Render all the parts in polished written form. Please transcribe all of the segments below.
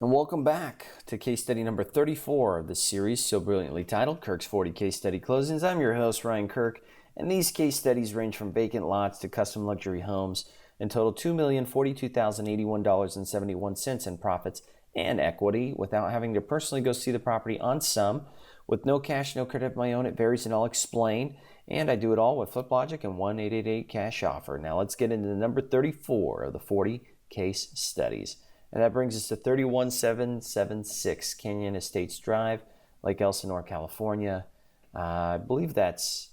And welcome back to case study number 34 of this series, so brilliantly titled Kirk's 40 Case Study Closings. I'm your host, Ryan Kirk, and these case studies range from vacant lots to custom luxury homes and total $2,042,081.71 in profits and equity without having to personally go see the property on some. With no cash, no credit of my own, it varies and I'll explain. And I do it all with Flip Logic and 1-888 cash offer. Now let's get into number 34 of the 40 case studies. And that brings us to 31776 Canyon Estates Drive, Lake Elsinore, California. I believe is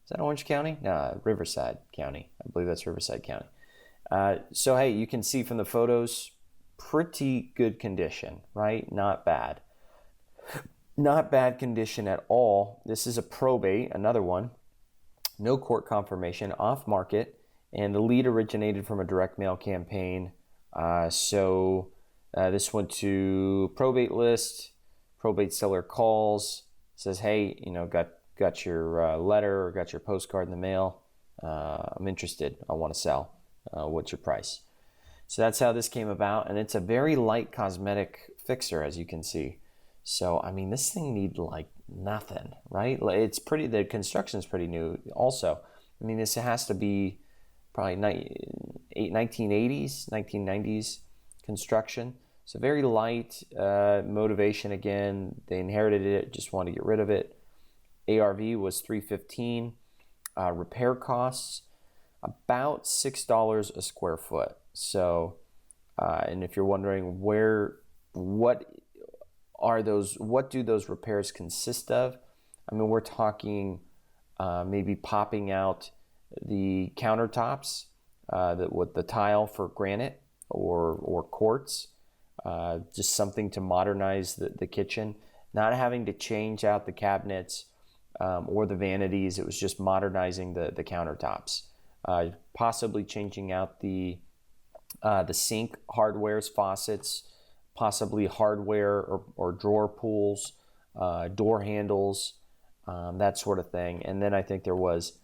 that Orange County? No, Riverside County. I believe that's Riverside County. So, hey, you can see from the photos, pretty good condition, right? Not bad. Not bad condition at all. This is a probate, another one. No court confirmation, off market, and the lead originated from a direct mail campaign. This went to probate list, probate seller calls, says, hey, got your letter or got your postcard in the mail. I'm interested. I want to sell. What's your price? So that's how this came about. And it's a very light cosmetic fixer, as you can see. So, I mean, this thing needs like nothing, right? The construction's pretty new also. I mean, this has to be probably 1980s, 1990s construction. So very light motivation again. They inherited it, just wanted to get rid of it. ARV was $315. Repair costs about $6 a square foot. So, and if you're wondering what do those repairs consist of? I mean, we're talking maybe popping out the countertops with the tile for granite or quartz, just something to modernize the kitchen, not having to change out the cabinets or the vanities. It was just modernizing the countertops, possibly changing out the sink hardwares, faucets, possibly hardware or drawer pulls, door handles, that sort of thing. And then I think there was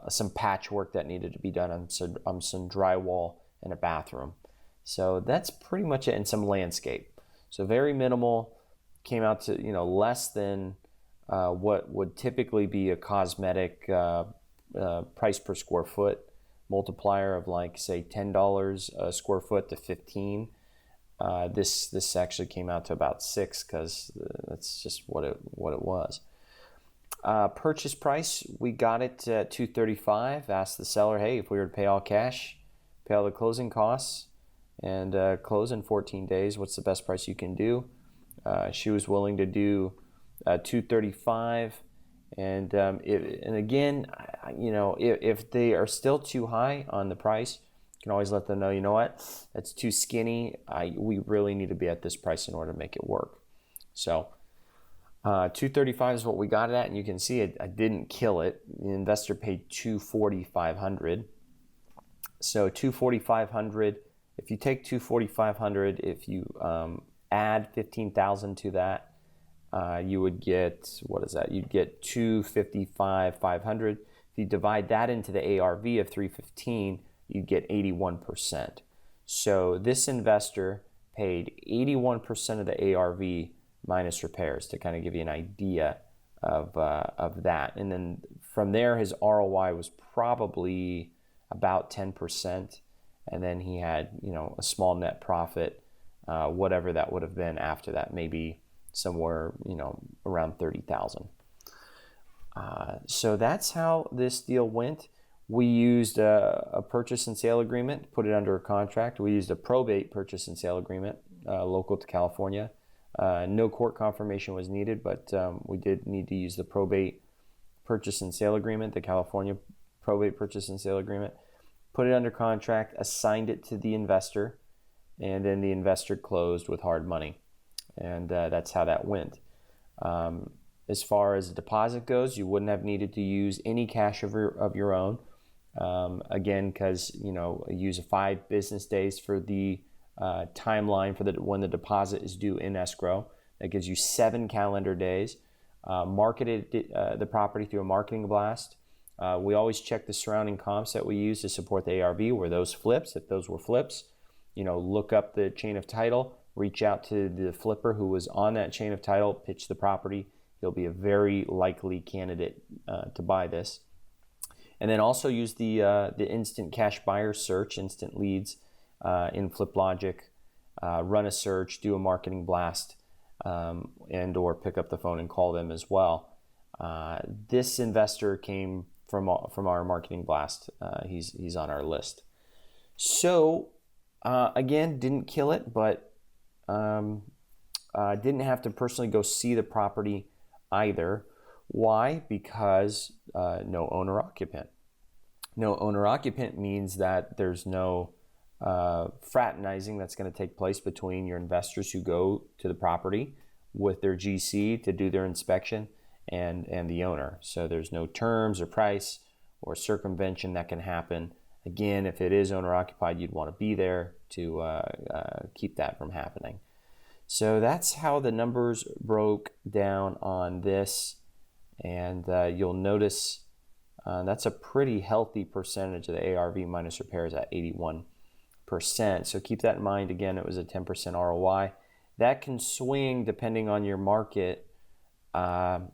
some patchwork that needed to be done on some drywall in a bathroom. So that's pretty much it, and some landscape. So very minimal, came out to less than what would typically be a cosmetic price per square foot multiplier of like say $10 a square foot to 15. This actually came out to about 6 because that's just what it was. Purchase price, we got it at $235. Asked the seller, hey, if we were to pay all cash, pay all the closing costs, and close in 14 days, what's the best price you can do? She was willing to do $235, and again, if they are still too high on the price, you can always let them know, you know what, that's too skinny. We really need to be at this price in order to make it work. So. $235 is what we got it at, and you can see it. I didn't kill it. The investor paid $240,500. So $240,500. If you take $240,500, if you add $15,000 to that, you would get, what is that? You'd get $255,500. If you divide that into the ARV of $315, you'd get 81%. So this investor paid 81% of the ARV minus repairs to kind of give you an idea of that. And then from there, his ROI was probably about 10%. And then he had, a small net profit, whatever that would have been after that, maybe somewhere, around 30,000. So that's how this deal went. We used a purchase and sale agreement, put it under a contract. We used a probate purchase and sale agreement, local to California. No court confirmation was needed, but we did need to use the probate purchase and sale agreement, the California probate purchase and sale agreement, put it under contract, assigned it to the investor, and then the investor closed with hard money. And that's how that went. As far as the deposit goes, you wouldn't have needed to use any cash of your own. Again, because, use 5 business days for the timeline for when the deposit is due in escrow. That gives you 7 calendar days. Marketed the property through a marketing blast. We always check the surrounding comps that we use to support the ARV. Were those flips? If those were flips, look up the chain of title, reach out to the flipper who was on that chain of title, pitch the property. He'll be a very likely candidate to buy this. And then also use the instant cash buyer search, instant leads in FlipLogic. Run a search, do a marketing blast, and or pick up the phone and call them as well. This investor came from our marketing blast. He's on our list. So again, didn't kill it, but didn't have to personally go see the property either. Why? Because no owner occupant. No owner occupant means that there's no fraternizing that's going to take place between your investors who go to the property with their GC to do their inspection and the owner. So there's no terms or price or circumvention that can happen. Again, if it is owner occupied, you'd want to be there to keep that from happening. So that's how the numbers broke down on this. And you'll notice that's a pretty healthy percentage of the ARV minus repairs at 81%. So keep that in mind. Again, it was a 10% ROI. That can swing depending on your market and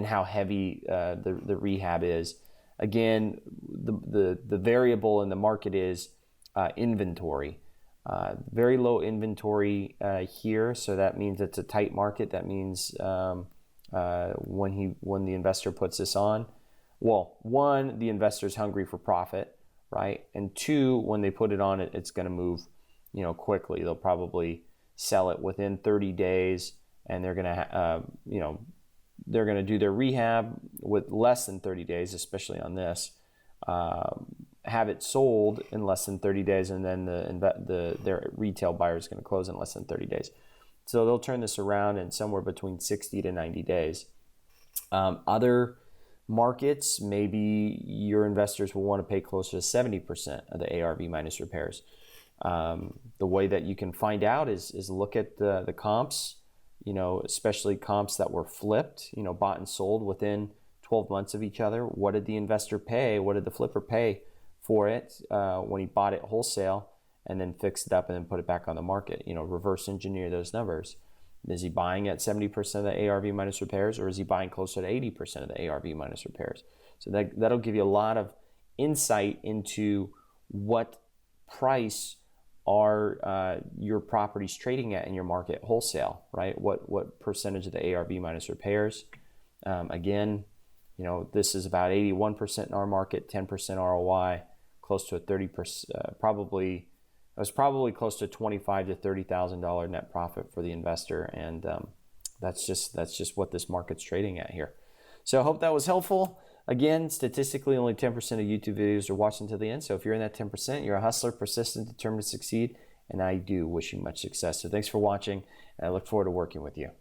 how heavy the rehab is. Again, the variable in the market is inventory. Very low inventory here, so that means it's a tight market. That means when the investor puts this on, well, one, the investor's hungry for profit, right? And two, when they put it on, it's going to move, quickly. They'll probably sell it within 30 days, and they're going to, they're going to do their rehab with less than 30 days, especially on this. Have it sold in less than 30 days, and then their retail buyer is going to close in less than 30 days. So they'll turn this around in somewhere between 60 to 90 days. Other markets, maybe your investors will want to pay closer to 70% of the ARV minus repairs. The way that you can find out is look at the comps, especially comps that were flipped, bought and sold within 12 months of each other. What did the investor pay? What did the flipper pay for it when he bought it wholesale and then fixed it up and then put it back on the market? Reverse engineer those numbers. Is he buying at 70% of the ARV minus repairs, or is he buying closer to 80% of the ARV minus repairs? So that'll give you a lot of insight into what price are your properties trading at in your market wholesale, right? What percentage of the ARV minus repairs? Again, this is about 81% in our market, 10% ROI, close to a 30%, probably close to $25,000 to $30,000 net profit for the investor, and that's just what this market's trading at here. So I hope that was helpful. Again, statistically, only 10% of YouTube videos are watched until the end. So if you're in that 10%, you're a hustler, persistent, determined to succeed, and I do wish you much success. So thanks for watching, and I look forward to working with you.